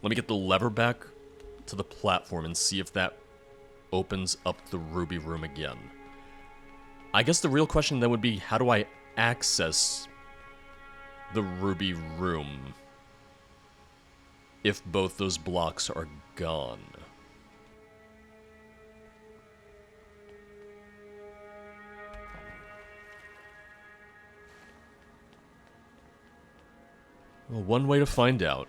Let me get the lever back to the platform and see if that opens up the ruby room again. I guess the real question then would be, how do I access the ruby room if both those blocks are gone? Well, one way to find out.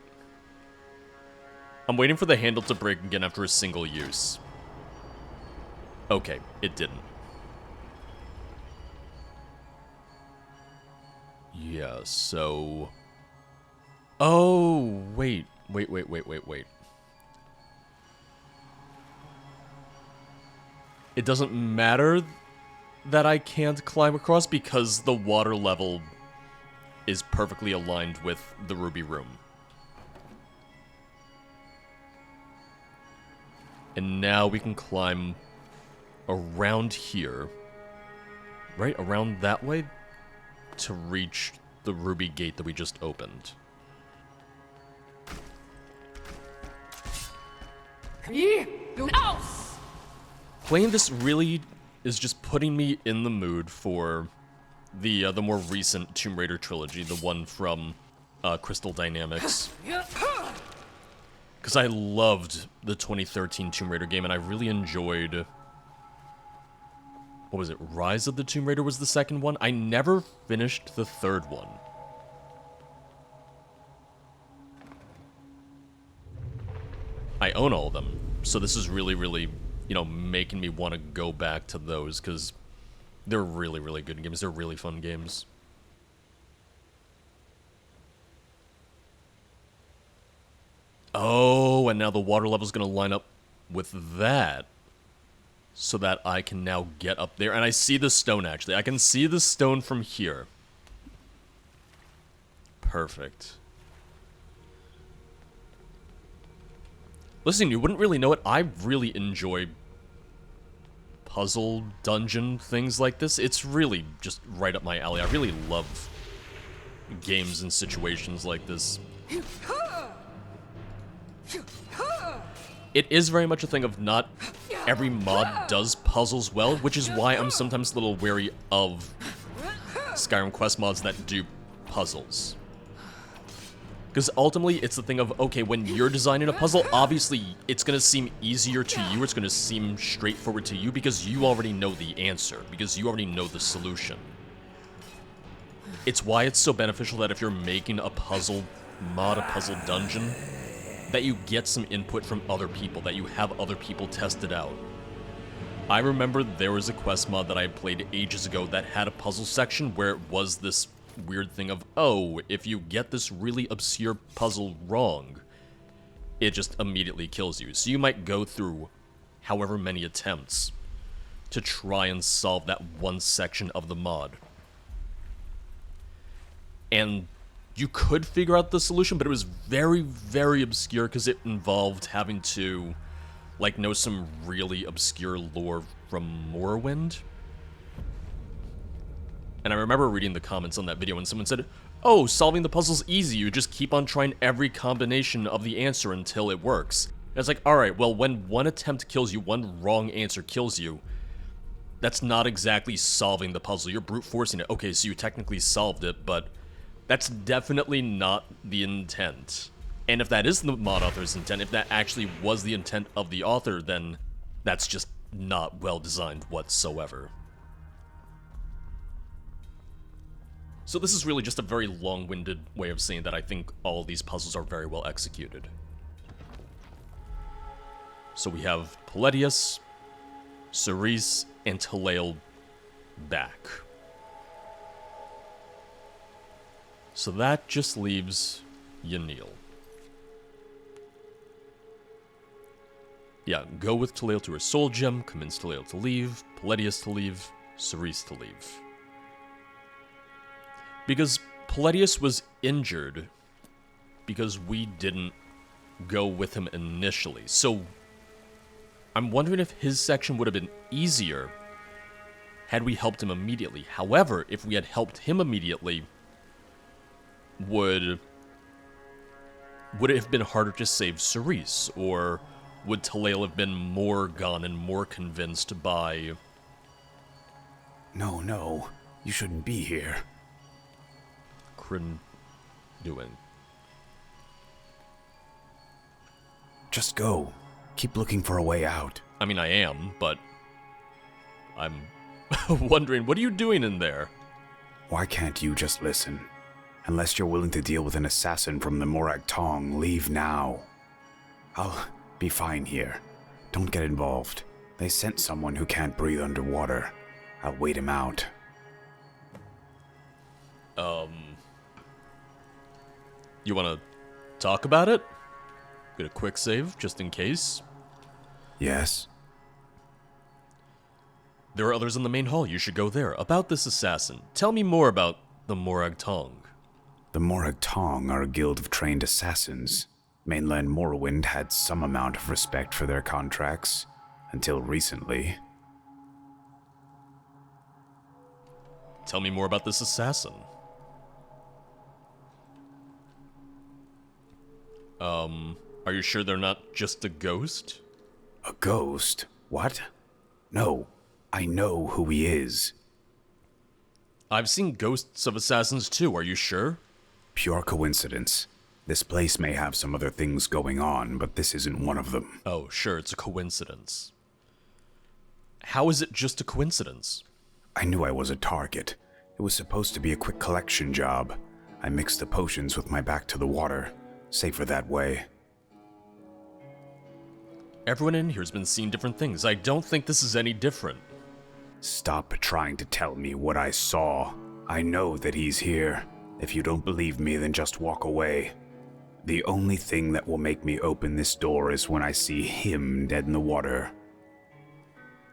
I'm waiting for the handle to break again after a single use. Okay, it didn't. Yeah, so... Oh, wait. It doesn't matter that I can't climb across because the water level is perfectly aligned with the ruby room. And now we can climb around here, right around that way, to reach the ruby gate that we just opened. Playing this really is just putting me in the mood for the more recent Tomb Raider trilogy, the one from Crystal Dynamics. Because I loved the 2013 Tomb Raider game, and I really enjoyed... What was it? Rise of the Tomb Raider was the second one? I never finished the third one. I own all of them, so this is really, really, you know, making me want to go back to those, because they're really, really good games. They're really fun games. Oh, and now the water level's going to line up with that, so that I can now get up there. And I see the stone, actually. I can see the stone from here. Perfect. Listen, you wouldn't really know it. I really enjoy puzzle, dungeon, things like this. It's really just right up my alley. I really love games and situations like this. It is very much a thing of not every mod does puzzles well, which is why I'm sometimes a little wary of Skyrim quest mods that do puzzles. Because ultimately, it's the thing of, okay, when you're designing a puzzle, obviously, it's going to seem easier to you, it's going to seem straightforward to you, because you already know the answer, because you already know the solution. It's why it's so beneficial that if you're making a puzzle mod, a puzzle dungeon, that you get some input from other people, that you have other people test it out. I remember there was a quest mod that I played ages ago that had a puzzle section where it was this weird thing of, oh, if you get this really obscure puzzle wrong, it just immediately kills you. So you might go through however many attempts to try and solve that one section of the mod. And you could figure out the solution, but it was very, very obscure because it involved having to, like, know some really obscure lore from Morrowind. And I remember reading the comments on that video and someone said, oh, solving the puzzle's easy, you just keep on trying every combination of the answer until it works. And it's like, alright, well, when one attempt kills you, one wrong answer kills you, that's not exactly solving the puzzle, you're brute forcing it. Okay, so you technically solved it, but that's definitely not the intent. And if that is the mod author's intent, if that actually was the intent of the author, then that's just not well designed whatsoever. So this is really just a very long-winded way of saying that I think all of these puzzles are very well executed. So we have Palladius, Cerise, and Talael back. So that just leaves Yanil. Yeah, go with Talael to her soul gem, convince Talael to leave, Palladius to leave, Cerise to leave. Because Palladius was injured because we didn't go with him initially. So I'm wondering if his section would have been easier had we helped him immediately. However, if we had helped him immediately, would would it have been harder to save Cerise, or would Talael have been more gone and more convinced by... No, you shouldn't be here. Kryn doing? Just go. Keep looking for a way out. I mean, I am, but... I'm wondering, what are you doing in there? Why can't you just listen? Unless you're willing to deal with an assassin from the Morag Tong, leave now. I'll be fine here. Don't get involved. They sent someone who can't breathe underwater. I'll wait him out. You wanna talk about it? Get a quick save, just in case. Yes? There are others in the main hall, you should go there. About this assassin, tell me more about the Morag Tong. The Morag Tong are a guild of trained assassins. Mainland Morrowind had some amount of respect for their contracts, until recently. Tell me more about this assassin. Are you sure they're not just a ghost? A ghost? What? No, I know who he is. I've seen ghosts of assassins too, are you sure? Pure coincidence. This place may have some other things going on, but this isn't one of them. Oh, sure, it's a coincidence. How is it just a coincidence? I knew I was a target. It was supposed to be a quick collection job. I mixed the potions with my back to the water. Safer that way. Everyone in here has been seeing different things. I don't think this is any different. Stop trying to tell me what I saw. I know that he's here. If you don't believe me, then just walk away. The only thing that will make me open this door is when I see him dead in the water.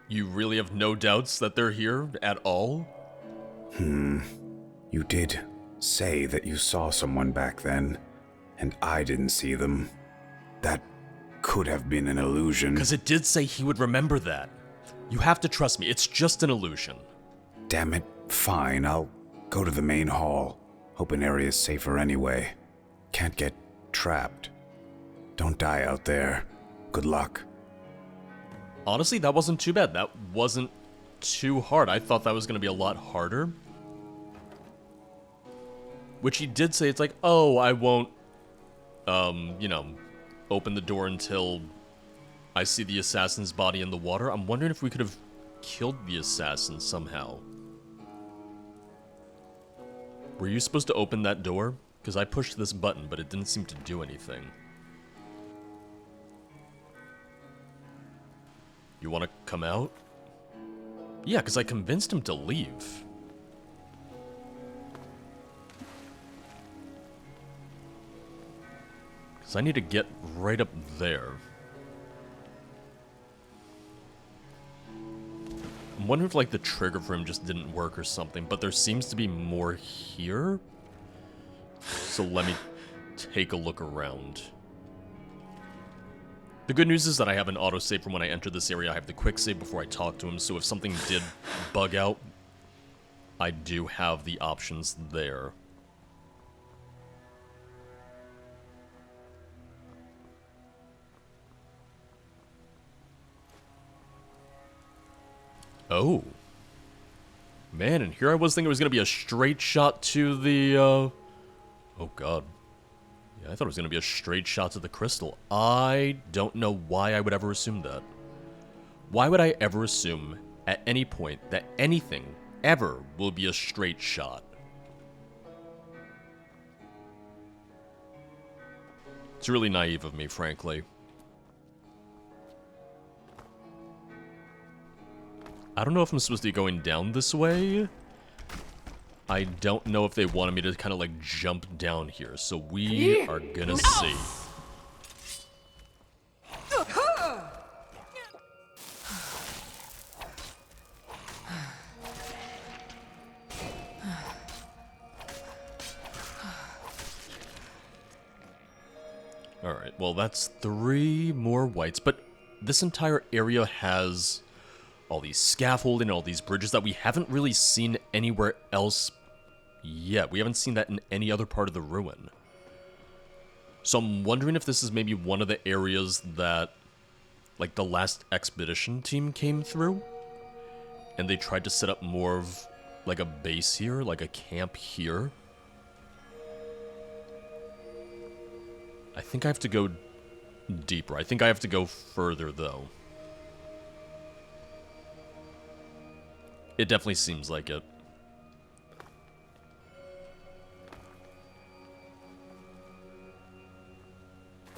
You really have no doubts that they're here at all? You did say that you saw someone back then, and I didn't see them. That could have been an illusion. Because it did say he would remember that. You have to trust me, it's just an illusion. Damn it, fine, I'll go to the main hall. Open area's safer anyway. Can't get trapped. Don't die out there. Good luck. Honestly, that wasn't too bad. That wasn't too hard. I thought that was going to be a lot harder. Which he did say, it's like, oh, I won't, open the door until I see the assassin's body in the water. I'm wondering if we could have killed the assassin somehow. Were you supposed to open that door? Because I pushed this button, but it didn't seem to do anything. You want to come out? Yeah, because I convinced him to leave. Because I need to get right up there. I'm wondering if, like, the trigger for him just didn't work or something, but there seems to be more here. So let me take a look around. The good news is that I have an autosave from when I enter this area. I have the quick save before I talk to him, so if something did bug out, I do have the options there. Oh. Man, and here I was thinking it was going to be a straight shot to the, Oh god. Yeah, I thought it was going to be a straight shot to the crystal. I don't know why I would ever assume that. Why would I ever assume, at any point, that anything, ever, will be a straight shot? It's really naive of me, frankly. I don't know if I'm supposed to be going down this way. I don't know if they wanted me to kind of like jump down here, so we are gonna see. Alright, well that's 3 more whites, but this entire area has all these scaffolding, all these bridges that we haven't really seen anywhere else yet. We haven't seen that in any other part of the ruin. So I'm wondering if this is maybe one of the areas that, like, the last expedition team came through, and they tried to set up more of, like, a base here, like a camp here. I think I have to go deeper. I think I have to go further, though. It definitely seems like it.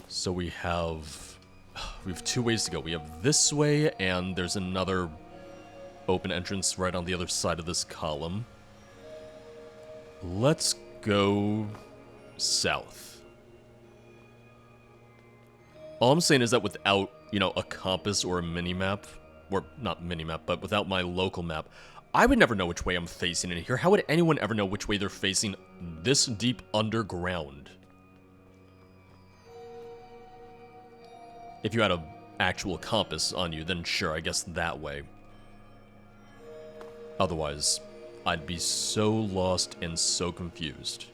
So we have two ways to go. We have this way, and there's another open entrance right on the other side of this column. Let's go south. All I'm saying is that without, you know, a compass or a mini-map, or not mini-map, but without my local map, I would never know which way I'm facing in here. How would anyone ever know which way they're facing this deep underground? If you had an actual compass on you, then sure, I guess that way. Otherwise, I'd be so lost and so confused.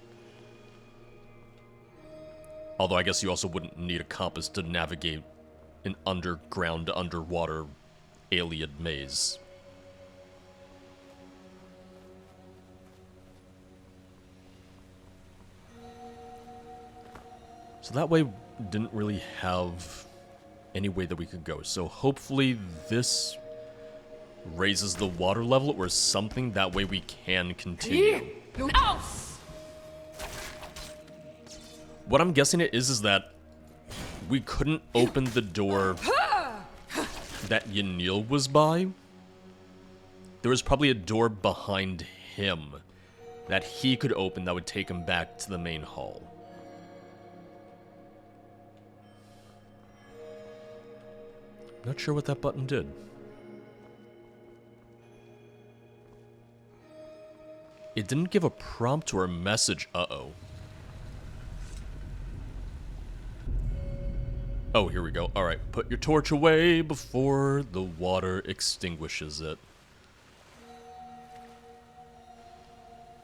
Although I guess you also wouldn't need a compass to navigate an underground, underwater alien maze. So that way didn't really have any way that we could go. So hopefully this raises the water level or something. That way we can continue. What I'm guessing it is that we couldn't open the door that Yanil was by. There was probably a door behind him that he could open that would take him back to the main hall. Not sure what that button did. It didn't give a prompt or a message. Uh-oh. Oh, here we go. Alright, put your torch away before the water extinguishes it.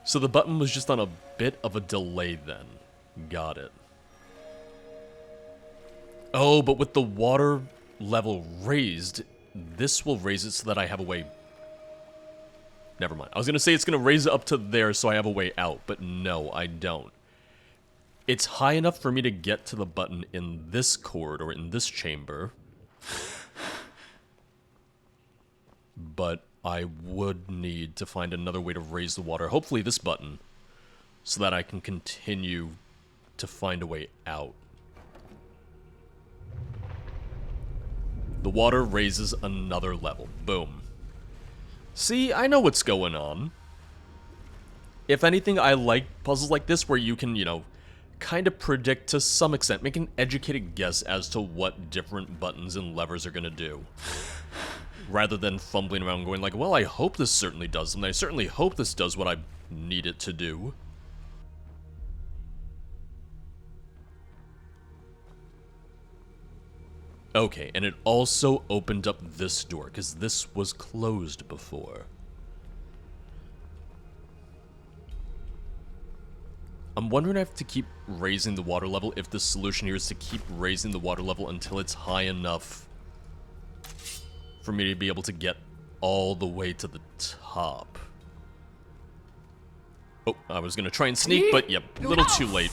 So the button was just on a bit of a delay then. Got it. Oh, but with the water level raised, this will raise it so that I have a way... Never mind. I was going to say it's going to raise it up to there so I have a way out, but no, I don't. It's high enough for me to get to the button in this corridor, in this chamber. But I would need to find another way to raise the water. Hopefully this button. So that I can continue to find a way out. The water raises another level. Boom. See, I know what's going on. If anything, I like puzzles like this where you can, you know, kind of predict to some extent, make an educated guess as to what different buttons and levers are going to do. Rather than fumbling around going like, well, I hope this certainly does, and I certainly hope this does what I need it to do. Okay, and it also opened up this door, because this was closed before. I'm wondering if I have to keep raising the water level, if the solution here is to keep raising the water level until it's high enough for me to be able to get all the way to the top. Oh, I was gonna try and sneak, but yep, a little too late.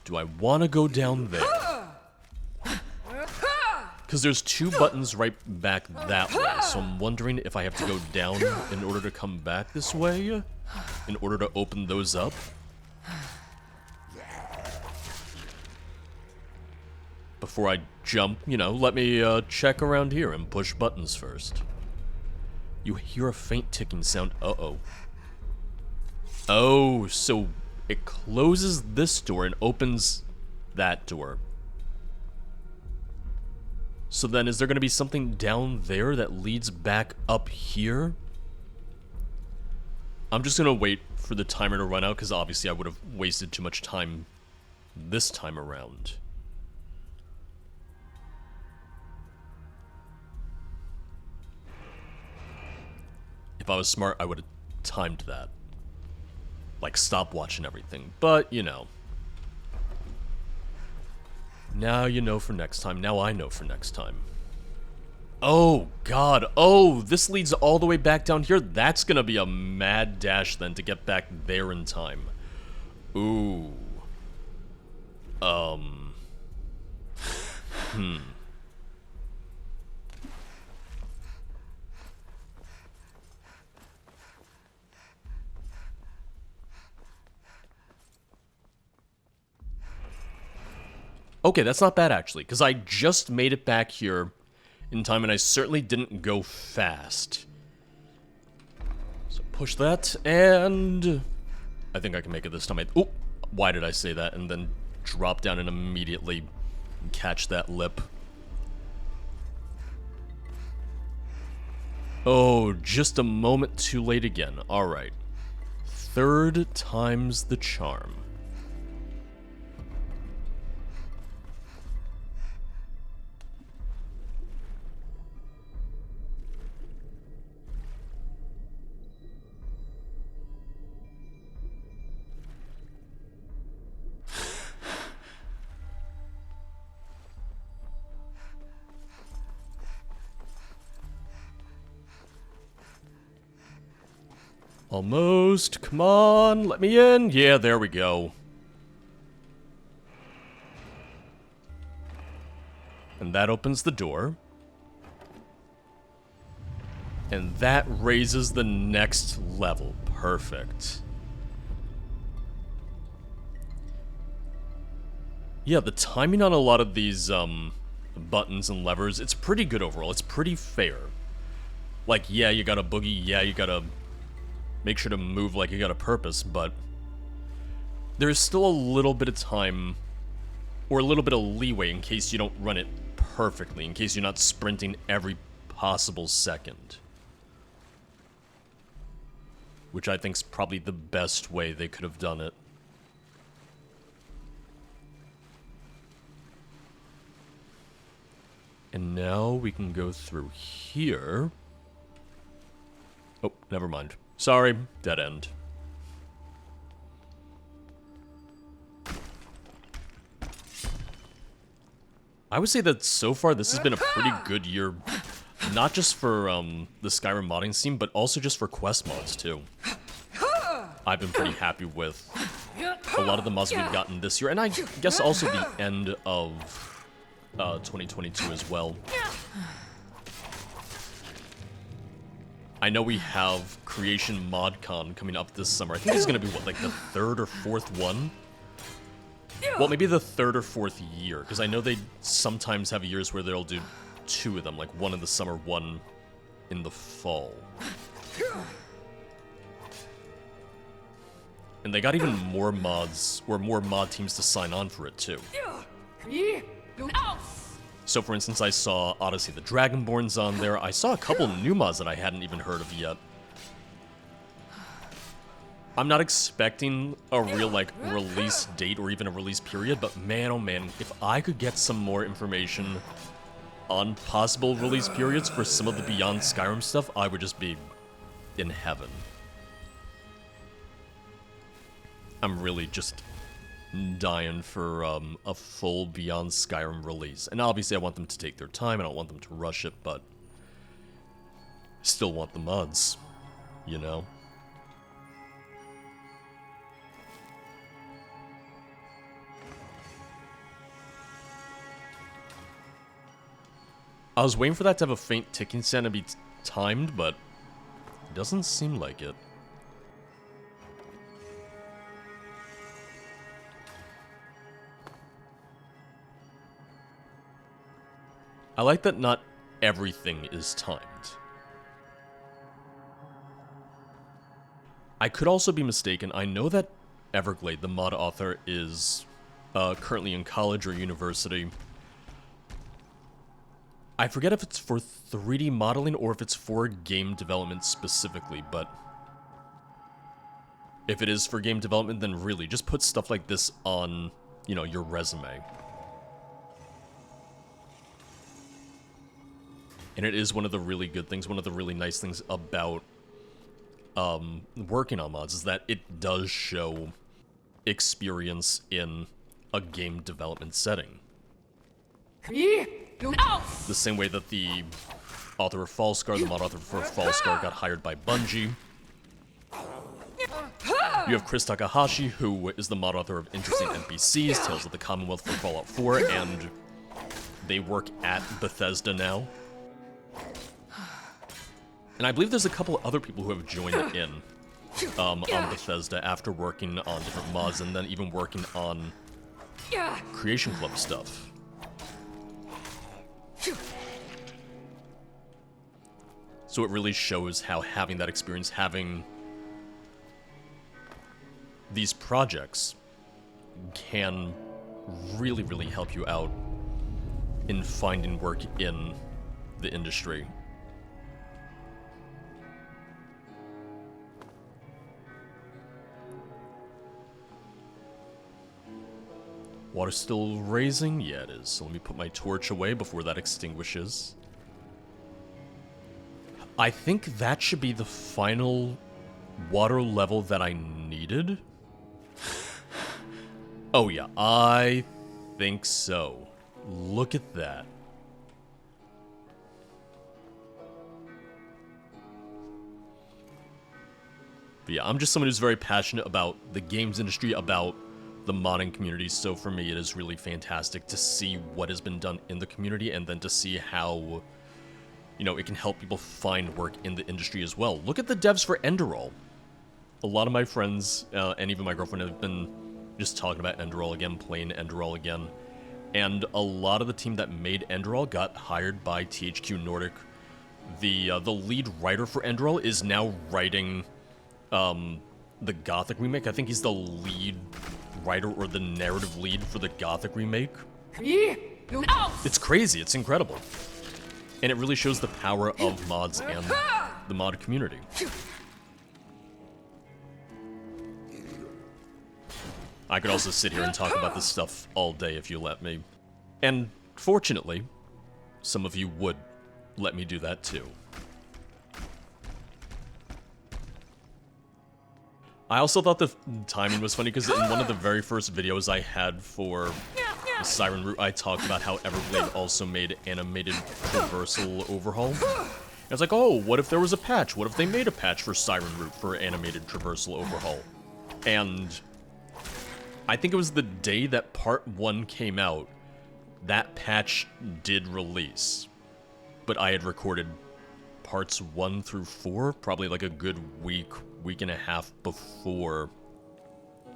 Do I want to go down there? Because there's two buttons right back that way, so I'm wondering if I have to go down in order to come back this way? In order to open those up? Before I jump, you know, let me check around here and push buttons first. You hear a faint ticking sound. Uh-oh. Oh, so it closes this door and opens that door. So then, is there going to be something down there that leads back up here? I'm just going to wait for the timer to run out, because obviously I would have wasted too much time this time around. If I was smart, I would have timed that. like stopwatch and everything. But, you know. Now you know for next time. Now I know for next time. Oh, God. Oh, this leads all the way back down here. That's gonna be a mad dash, then, to get back there in time. Ooh. Okay, that's not bad, actually, because I just made it back here in time, and I certainly didn't go fast. So push that, and I think I can make it this time. Oh, why did I say that? And then drop down and immediately catch that lip. Oh, just a moment too late again. Alright. Third time's the charm. Almost. Come on, let me in. Yeah, there we go. And that opens the door. And that raises the next level. Perfect. Yeah, the timing on a lot of these buttons and levers, it's pretty good overall. It's pretty fair. Like, yeah, you gotta boogie, yeah, you gotta make sure to move like you got a purpose, but there's still a little bit of time, or a little bit of leeway in case you don't run it perfectly, in case you're not sprinting every possible second. Which I think's probably the best way they could have done it. And now we can go through here. Oh, never mind. Sorry, dead end. I would say that so far this has been a pretty good year, not just for the Skyrim modding scene, but also just for quest mods too. I've been pretty happy with a lot of the mods we've gotten this year, and I guess also the end of 2022 as well. I know we have Creation ModCon coming up this summer. I think it's going to be, what, like the third or fourth one? Well, maybe the third or fourth year, because I know they sometimes have years where they'll do two of them, like one in the summer, one in the fall. And they got even more mods, or more mod teams to sign on for it, too. So, for instance, I saw Odyssey the Dragonborn's on there. I saw a couple new mods that I hadn't even heard of yet. I'm not expecting a real, like, release date or even a release period, but man, oh man, if I could get some more information on possible release periods for some of the Beyond Skyrim stuff, I would just be in heaven. I'm really just dying for a full Beyond Skyrim release. And obviously I want them to take their time, I don't want them to rush it, but still want the mods, you know? I was waiting for that to have a faint ticking sound and be timed, but it doesn't seem like it. I like that not everything is timed. I could also be mistaken. I know that Everglaid, the mod author, is currently in college or university. I forget if it's for 3D modeling or if it's for game development specifically, but if it is for game development, then really, just put stuff like this on, you know, your resume. And it is one of the really good things, one of the really nice things about working on mods is that it does show experience in a game development setting. The same way that the author of Fallscar, the mod author for Fallscar, got hired by Bungie. You have Chris Takahashi, who is the mod author of interesting NPCs, Tales of the Commonwealth for Fallout 4, and they work at Bethesda now. And I believe there's a couple of other people who have joined in on Bethesda after working on different mods and then even working on Creation Club stuff. So it really shows how having that experience, having these projects can really, really help you out in finding work in the industry. Water's still raising? Yeah, it is. So let me put my torch away before that extinguishes. I think that should be the final water level that I needed. Oh yeah, I think so. Look at that. But yeah, I'm just someone who's very passionate about the games industry, about the modding community, so for me it is really fantastic to see what has been done in the community and then to see how, you know, it can help people find work in the industry as well. Look at the devs for Enderall. A lot of my friends, and even my girlfriend, have been just talking about Enderall again, playing Enderall again. And a lot of the team that made Enderall got hired by THQ Nordic. The lead writer for Enderall is now writing the Gothic remake. I think he's the lead writer or the narrative lead for the Gothic remake. It's crazy, it's incredible. And it really shows the power of mods and the mod community. I could also sit here and talk about this stuff all day if you let me. And fortunately, some of you would let me do that too. I also thought the timing was funny because in one of the very first videos I had for the Sirenroot, I talked about how Everglaid also made animated traversal overhaul. And it's like, oh, what if there was a patch? What if they made a patch for Sirenroot for animated traversal overhaul? And I think it was the day that Part 1 came out, that patch did release. But I had recorded Parts 1 through 4, probably like a good week and a half before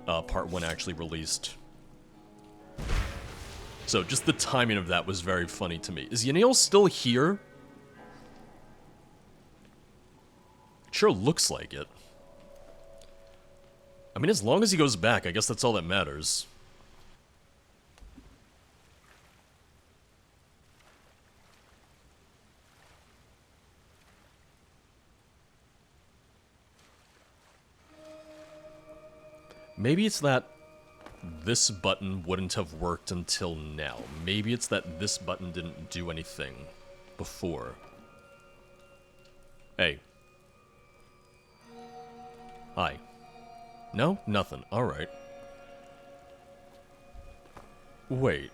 Part 1 actually released. So just the timing of that was very funny to me. Is Yanil still here? Sure looks like it. I mean, as long as he goes back, I guess that's all that matters. Maybe it's that this button wouldn't have worked until now. Maybe it's that this button didn't do anything before. Hey. Hi. No? Nothing. Alright. Wait.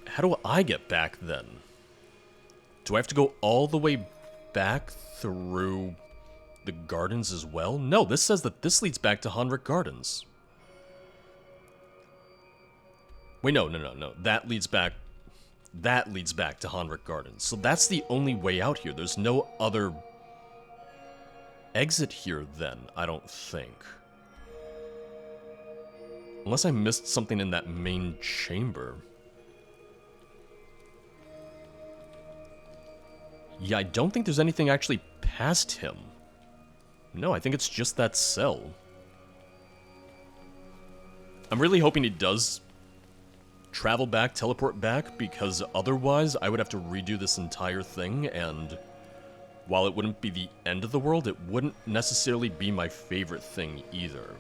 How do I get back then? Do I have to go all the way back through the gardens as well? No, this says that this leads back to Honrick Gardens. Wait, no. That leads back to Honrick Gardens. So that's the only way out here. There's no other exit here then, I don't think. Unless I missed something in that main chamber. Yeah, I don't think there's anything actually past him. No, I think it's just that cell. I'm really hoping he does travel back, teleport back, because otherwise I would have to redo this entire thing, and while it wouldn't be the end of the world, it wouldn't necessarily be my favorite thing either.